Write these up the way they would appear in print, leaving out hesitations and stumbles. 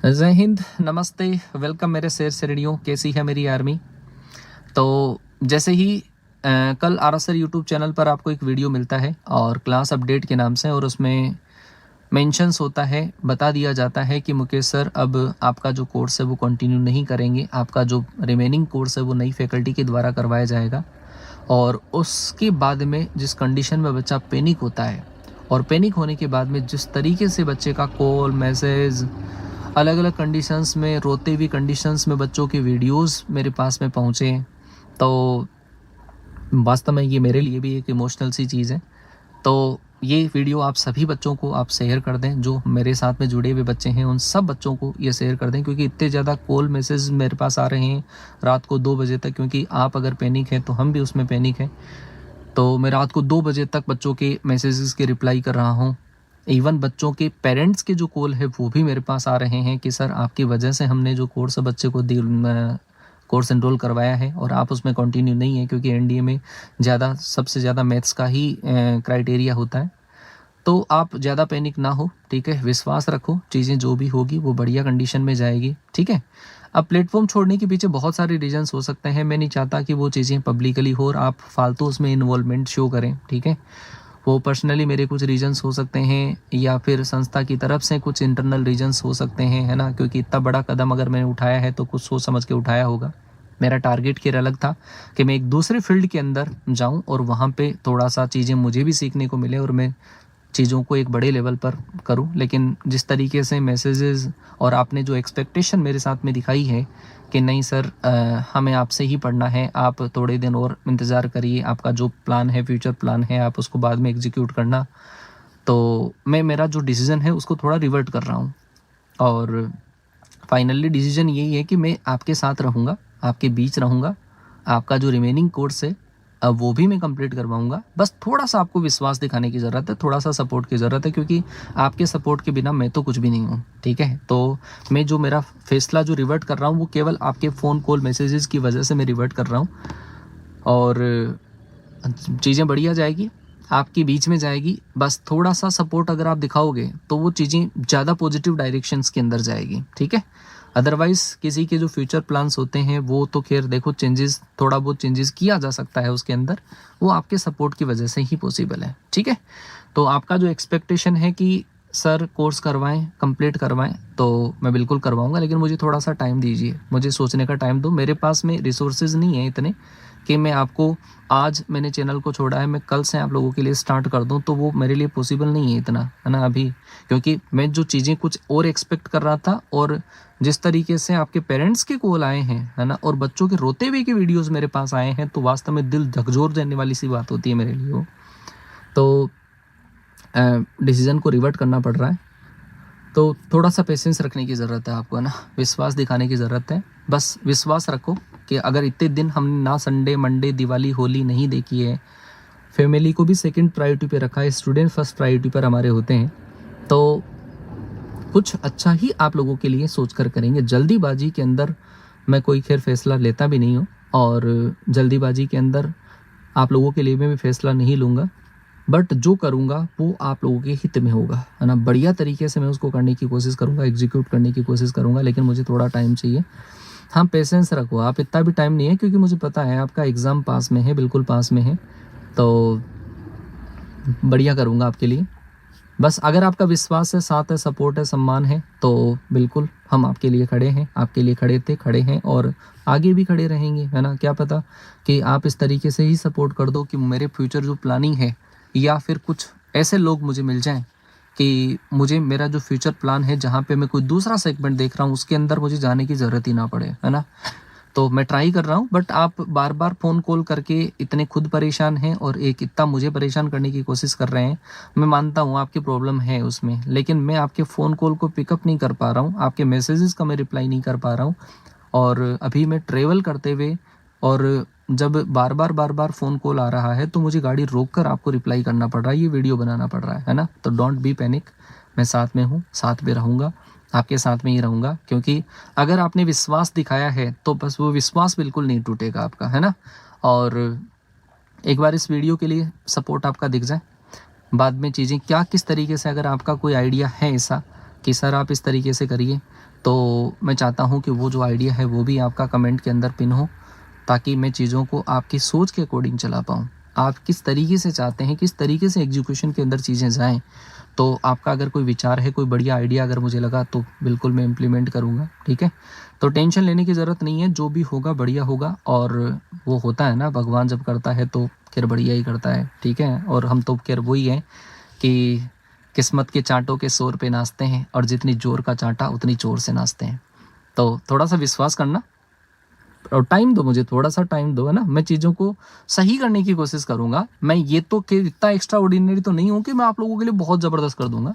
जय हिंद, नमस्ते, वेलकम मेरे शेर शेरड़ियों। कैसी है मेरी आर्मी? तो जैसे ही कल आरएसआर यूट्यूब चैनल पर आपको एक वीडियो मिलता है और क्लास अपडेट के नाम से, और उसमें मेंशंस होता है, बता दिया जाता है कि मुकेश सर अब आपका जो कोर्स है वो कंटिन्यू नहीं करेंगे, आपका जो रिमेनिंग कोर्स है वो नई फैकल्टी के द्वारा करवाया जाएगा। और उसके बाद में जिस कंडीशन में बच्चा पैनिक होता है, और पैनिक होने के बाद में जिस तरीके से बच्चे का कॉल मैसेज अलग अलग कंडीशंस में, रोते हुए कंडीशंस में बच्चों के वीडियोस मेरे पास में पहुँचे, तो वास्तव में ये मेरे लिए भी एक इमोशनल सी चीज़ है। तो ये वीडियो आप सभी बच्चों को आप शेयर कर दें, जो मेरे साथ में जुड़े हुए बच्चे हैं उन सब बच्चों को ये शेयर कर दें, क्योंकि इतने ज़्यादा कॉल मैसेज मेरे पास आ रहे हैं रात को 2 बजे तक। क्योंकि आप अगर पैनिक हैं तो हम भी उसमें पैनिक हैं। तो मैं रात को 2 बजे तक बच्चों के मैसेजेस के रिप्लाई कर रहा हूँ। इवन बच्चों के पेरेंट्स के जो कॉल है वो भी मेरे पास आ रहे हैं कि सर आपकी वजह से हमने जो कोर्स बच्चे को कोर्स एनरोल करवाया है और आप उसमें कंटिन्यू नहीं है, क्योंकि एनडीए में सबसे ज़्यादा मैथ्स का ही क्राइटेरिया होता है। तो आप ज़्यादा पैनिक ना हो, ठीक है, विश्वास रखो, चीज़ें जो भी होगी वो बढ़िया कंडीशन में जाएगी, ठीक है। अब प्लेटफॉर्म छोड़ने के पीछे बहुत सारे रीजंस हो सकते हैं। मैं नहीं चाहता कि वो चीज़ें पब्लिकली हो और आप फालतू उसमें इन्वॉल्वमेंट शो करें, ठीक है। वो पर्सनली मेरे कुछ रीजंस हो सकते हैं, या फिर संस्था की तरफ से कुछ इंटरनल रीजंस हो सकते हैं, है ना, क्योंकि इतना बड़ा कदम अगर मैंने उठाया है तो कुछ सोच समझ के उठाया होगा। मेरा टारगेट केर अलग था कि मैं एक दूसरे फील्ड के अंदर जाऊं और वहाँ पे थोड़ा सा चीज़ें मुझे भी सीखने को मिले और मैं चीज़ों को एक बड़े लेवल पर करूं। लेकिन जिस तरीके से मैसेजेस और आपने जो एक्सपेक्टेशन मेरे साथ में दिखाई है कि नहीं सर, हमें आपसे ही पढ़ना है, आप थोड़े दिन और इंतज़ार करिए, आपका जो प्लान है, फ्यूचर प्लान है, आप उसको बाद में एग्जीक्यूट करना। तो मैं मेरा जो डिसीज़न है उसको थोड़ा रिवर्ट कर रहा हूँ, और फाइनली डिसीज़न यही है कि मैं आपके साथ रहूँगा, आपके बीच रहूँगा। आपका जो रिमेनिंग कोर्स है वो भी मैं कंप्लीट करवाऊँगा। बस थोड़ा-सा आपको विश्वास दिखाने की ज़रूरत है, थोड़ा-सा सपोर्ट की ज़रूरत है, क्योंकि आपके सपोर्ट के बिना मैं तो कुछ भी नहीं हूँ, ठीक है। तो मैं जो मेरा फैसला जो रिवर्ट कर रहा हूँ वो केवल आपके फ़ोन कॉल मैसेजेस की वजह से मैं रिवर्ट कर रहा हूँ, और चीज़ें बढ़िया जाएगी, आपके बीच में जाएगी। बस थोड़ा-सा सपोर्ट अगर आप दिखाओगे तो वो चीज़ें ज़्यादा पॉजिटिव डायरेक्शंस के अंदर जाएगी, ठीक है। अदरवाइज़ किसी के जो फ्यूचर प्लान्स होते हैं वो तो खैर देखो, चेंजेस थोड़ा बहुत चेंजेस किया जा सकता है उसके अंदर, वो आपके सपोर्ट की वजह से ही पॉसिबल है, ठीक है। तो आपका जो एक्सपेक्टेशन है कि सर कोर्स करवाएं, कंप्लीट करवाएं, तो मैं बिल्कुल करवाऊंगा, लेकिन मुझे थोड़ा-सा टाइम दीजिए, मुझे सोचने का टाइम दो। मेरे पास में रिसोर्सेज नहीं है इतने कि मैं आपको, आज मैंने चैनल को छोड़ा है, मैं कल से आप लोगों के लिए स्टार्ट कर दूं, तो वो मेरे लिए पॉसिबल नहीं है इतना, है ना, अभी। क्योंकि मैं जो चीज़ें कुछ और एक्सपेक्ट कर रहा था, और जिस तरीके से आपके पेरेंट्स के कॉल आए हैं, है ना, और बच्चों के रोते हुए के वीडियोस मेरे पास आए हैं, तो वास्तव में दिल झकझोर देने वाली सी बात होती है मेरे लिए वो। तो डिसीज़न को रिवर्ट करना पड़ रहा है, तो थोड़ा-सा पेशेंस रखने की ज़रूरत है आपको, है ना, विश्वास दिखाने की ज़रूरत है। बस विश्वास रखो कि अगर इतने दिन हमने ना संडे, मंडे, दिवाली, होली नहीं देखी है, फैमिली को भी सेकंड प्रायोरिटी पे रखा है, स्टूडेंट फर्स्ट प्रायोरिटी पर हमारे होते हैं, तो कुछ अच्छा ही आप लोगों के लिए सोच कर करेंगे। जल्दीबाजी के अंदर मैं कोई खैर फैसला लेता भी नहीं हूँ, और जल्दीबाजी के अंदर आप लोगों के लिए मैं भी फैसला नहीं लूँगा, बट जो करूँगा वो आप लोगों के हित में होगा, है ना। बढ़िया तरीके से मैं उसको करने की कोशिश करूँगा, एग्जीक्यूट करने की कोशिश करूँगा, लेकिन मुझे थोड़ा टाइम चाहिए। हाँ, पेशेंस रखो आप, इतना भी टाइम नहीं है, क्योंकि मुझे पता है आपका एग्ज़ाम पास में है, बिल्कुल पास में है, तो बढ़िया करूँगा आपके लिए। बस अगर आपका विश्वास है, साथ है, सपोर्ट है, सम्मान है, तो बिल्कुल हम आपके लिए खड़े हैं, आपके लिए खड़े थे, खड़े हैं, और आगे भी खड़े रहेंगे, है ना। क्या पता कि आप इस तरीके से ही सपोर्ट कर दो कि मेरे फ्यूचर जो प्लानिंग है, या फिर कुछ ऐसे लोग मुझे मिल जाएं कि मुझे मेरा जो फ्यूचर प्लान है, जहाँ पे मैं कोई दूसरा सेगमेंट देख रहा हूँ, उसके अंदर मुझे जाने की ज़रूरत ही ना पड़े, है ना। तो मैं ट्राई कर रहा हूँ, बट आप बार बार फ़ोन कॉल करके इतने खुद परेशान हैं और एक इतना मुझे परेशान करने की कोशिश कर रहे हैं। मैं मानता हूँ आपकी प्रॉब्लम है उसमें, लेकिन मैं आपके फ़ोन कॉल को पिकअप नहीं कर पा रहा हूँ, आपके मैसेजेस का मैं रिप्लाई नहीं कर पा रहा हूँ। और अभी मैं ट्रैवल करते हुए, और जब बार बार फ़ोन कॉल आ रहा है, तो मुझे गाड़ी रोक कर आपको रिप्लाई करना पड़ रहा है, ये वीडियो बनाना पड़ रहा है ना। तो डोंट बी पैनिक, मैं साथ में हूँ, साथ में रहूँगा, आपके साथ में ही रहूँगा, क्योंकि अगर आपने विश्वास दिखाया है तो बस वो विश्वास बिल्कुल नहीं टूटेगा आपका, है ना। और एक बार इस वीडियो के लिए सपोर्ट आपका दिख जाए, बाद में चीज़ें क्या किस तरीके से, अगर आपका कोई आइडिया है ऐसा, कि सर आप इस तरीके से करिए, तो मैं चाहता हूँ कि वो जो आइडिया है वो भी आपका कमेंट के अंदर पिन हो, ताकि मैं चीज़ों को आपकी सोच के अकॉर्डिंग चला पाऊँ। आप किस तरीके से चाहते हैं, किस तरीके से एग्जीक्यूशन के अंदर चीज़ें जाएँ, तो आपका अगर कोई विचार है, कोई बढ़िया आइडिया अगर मुझे लगा तो बिल्कुल मैं इम्प्लीमेंट करूँगा, ठीक है? तो टेंशन लेने की ज़रूरत नहीं है, जो भी होगा बढ़िया होगा। और वो होता है ना, भगवान जब करता है तो खैर बढ़िया ही करता है, ठीक है? और हम तो खैर वही हैं कि किस्मत के चाँटों के शोर पे नाचते हैं, और जितनी ज़ोर का चाँटा उतनी ज़ोर से नाचते हैं। तो थोड़ा-सा विश्वास करना और टाइम दो, मुझे थोड़ा-सा टाइम दो, है ना? मैं चीज़ों को सही करने की कोशिश करूँगा। मैं ये तो कि इतना एक्स्ट्रा ऑर्डिनरी तो नहीं हूँ कि मैं आप लोगों के लिए बहुत ज़बरदस्त कर दूँगा।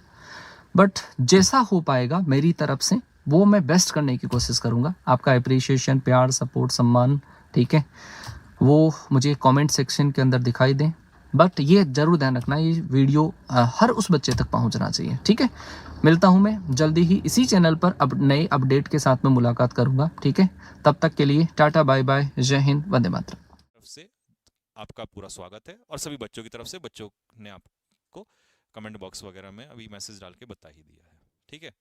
बट जैसा हो पाएगा मेरी तरफ से, वो मैं बेस्ट करने की कोशिश करूँगा। आपका एप्रिसिएशन, प्यार, सपोर्ट, सम्मान, ठीक है? वो मुझे कमेंट सेक्शन के अंदर दिखाई दें। बट ये ज़रूर ध्यान रखना, ये वीडियो हर उस बच्चे तक पहुँचना चाहिए, ठीक है? मिलता हूँ मैं जल्दी ही इसी चैनल पर अब नए अपडेट के साथ में मुलाकात करूँगा, ठीक है? तब तक के लिए टाटा, बाय बाय, जय हिंद, वंदे मातरम। तरफ से आपका पूरा स्वागत है, और सभी बच्चों की तरफ से, बच्चों ने आपको कमेंट बॉक्स वगैरह में अभी मैसेज डाल के बता ही दिया है, ठीक है?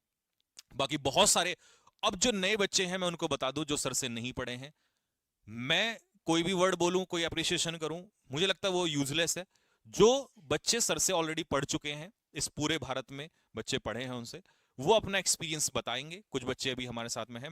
बाकी बहुत सारे अब जो नए बच्चे हैं मैं उनको बता दूं, जो सर से नहीं पढ़े हैं, मैं कोई भी वर्ड बोलूं, कोई अप्रिशिएशन करूं, मुझे लगता है वो यूजलेस है। जो बच्चे सर से ऑलरेडी पढ़ चुके हैं, इस पूरे भारत में बच्चे पढ़े हैं उनसे, वो अपना एक्सपीरियंस बताएंगे। कुछ बच्चे अभी हमारे साथ में हैं।